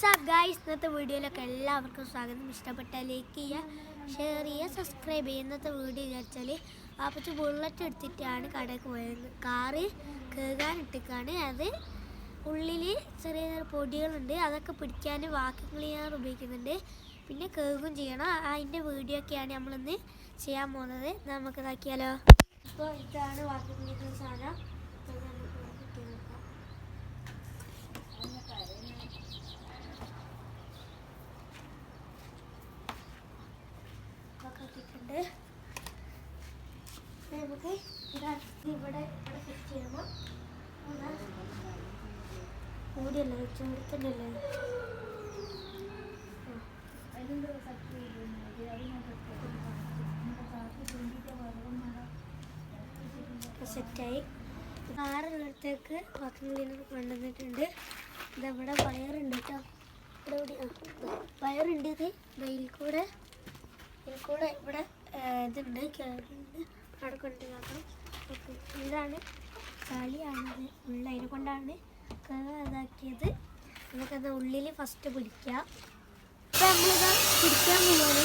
Guys, ഇന്നത്തെ വീഡിയോയിലൊക്കെ എല്ലാവർക്കും സ്വാഗതം. ഇഷ്ടപ്പെട്ടാൽ ലൈക്ക് ചെയ്യുക, ഷെയർ ചെയ്യുക, സബ്സ്ക്രൈബ് ചെയ്യുക. ഇന്നത്തെ വീഡിയോ വിചാരിച്ചാൽ അപ്പച്ച് ബുള്ളറ്റ് എടുത്തിട്ടാണ് കടയിൽ പോയത്. കാറ് കഴുകാനിട്ടിട്ടാണ്. അത് ഉള്ളിൽ ചെറിയ ചെറിയ പൊടികളുണ്ട്, അതൊക്കെ പിടിക്കാൻ വാക്യൂം ക്ലീനർ ഉപയോഗിക്കുന്നുണ്ട്. പിന്നെ കഴുകും ചെയ്യണം. അതിൻ്റെ വീഡിയോ ഒക്കെയാണ് നമ്മളിന്ന് ചെയ്യാൻ പോകുന്നത്. നമുക്ക് ഇതാക്കിയാലോ. അപ്പോൾ ഇതാണ് വാക്യൂം ക്ലീനർ സാധനം. നമുക്ക് ഇവിടെ ഫിറ്റ് ചെയ്യുമ്പോൾ കൂടിയല്ല ചോദിക്കണ്ടല്ലേ. സെറ്റായി. കാറുള്ളിടത്തേക്ക് വാക്യൂം ക്ലീനർ കൊണ്ടുവന്നിട്ടുണ്ട്. ഇതവിടെ വയറുണ്ട് കേട്ടോ. വയറുണ്ട്. ഇതിൽ കൂടെ ഇവിടെ ഇതുണ്ട്, കേറുണ്ട്. അവിടെ കൊണ്ടുവരണം. ഇതാണ് ചളിയാണത് ഉള്ള, അതിനെ കൊണ്ടാണ് ഇതാക്കിയത്. നമുക്കത് ഉള്ളിൽ ഫസ്റ്റ് പിടിക്കാം. അപ്പം നമ്മളിത് പിടിക്കാൻ പോവാണ്.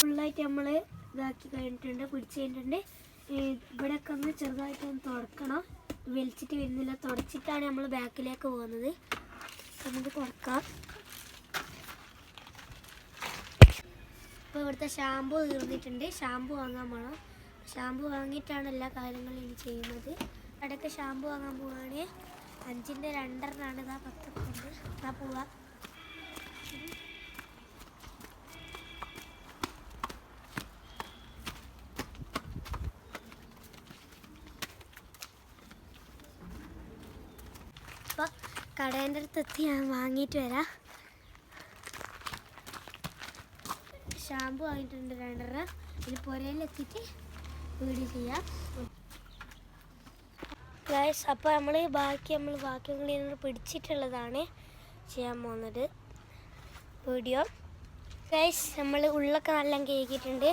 ഫുള്ളായിട്ട് നമ്മൾ ഇതാക്കി കഴിഞ്ഞിട്ടുണ്ട്, പിടിച്ച് കഴിഞ്ഞിട്ടുണ്ട്. ഇവിടെയൊക്കെ ഒന്ന് ചെറുതായിട്ടൊന്ന് തുടക്കണം. വലിച്ചിട്ട് വരുന്നില്ല, തുടച്ചിട്ടാണ് നമ്മൾ ബാക്കിലേക്ക് പോകുന്നത്. നമുക്ക് തുടക്കാം. ഇപ്പോൾ ഇവിടുത്തെ ഷാമ്പു തീർന്നിട്ടുണ്ട്. ഷാമ്പു വാങ്ങാൻ പോകണം. ഷാമ്പു വാങ്ങിയിട്ടാണ് എല്ലാ കാര്യങ്ങളും ഇനി ചെയ്യുന്നത്. ഇടയ്ക്ക് ഷാമ്പു വാങ്ങാൻ പോവുകയാണ്. 5ൻ്റെ 2 ഇതാ 10 ഉണ്ട്. ഇതാ പോവാം. അപ്പോൾ കടേൻ്റെ അടുത്തെത്തി ഞാൻ വാങ്ങിയിട്ട് വരാം. ഷാമ്പു വാങ്ങിയിട്ടുണ്ട് 2. ഇനി പുരയിലെത്തിയിട്ട് വീഡിയോ ചെയ്യാം. ഗൈസ്, അപ്പോൾ നമ്മൾ വാക്യൂം ക്ലീനർ പിടിച്ചിട്ടുള്ളതാണ് ചെയ്യാൻ പോകുന്നത് വീഡിയോ. ഗൈസ്, നമ്മൾ ഉള്ളൊക്കെ നല്ല കേക്കിയിട്ടുണ്ട്.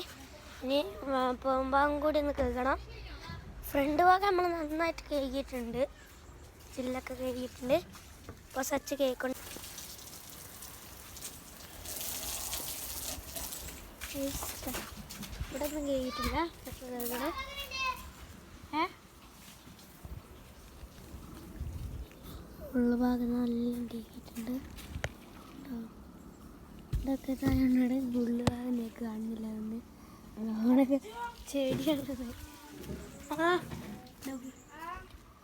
ഇനി ഭാഗം കൂടി ഒന്ന് കഴുകണം. ഫ്രണ്ട് ഭാഗം നമ്മൾ നന്നായിട്ട് കേക്കിയിട്ടുണ്ട്, ചില്ലൊക്കെ കഴുകിയിട്ടുണ്ട്. അപ്പോൾ സച്ച് കേക്കുണ്ട്. ഇവിടെ ഒന്നും കേട്ടില്ല. ഇവിടെ ഉള്ള ഭാഗം നല്ല കേട്ടിട്ടുണ്ട്. ഇതൊക്കെ താഴെ ഉള്ളു ഭാഗം നേക്ക് കാണുന്നില്ല. അതുകൊണ്ട് ചെടിയുള്ളത്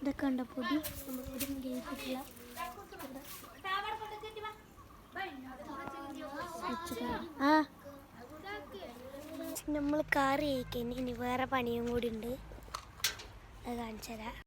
ഇതൊക്കെ ഉണ്ട പൊടി. നമ്മൾ പൊടിയും കേട്ടിട്ടില്ല. നമ്മൾ കാറ് കഴിക്കാൻ ഇനി വേറെ പണിയും കൂടി ഉണ്ട്, അത് കാണിച്ചു തരാം.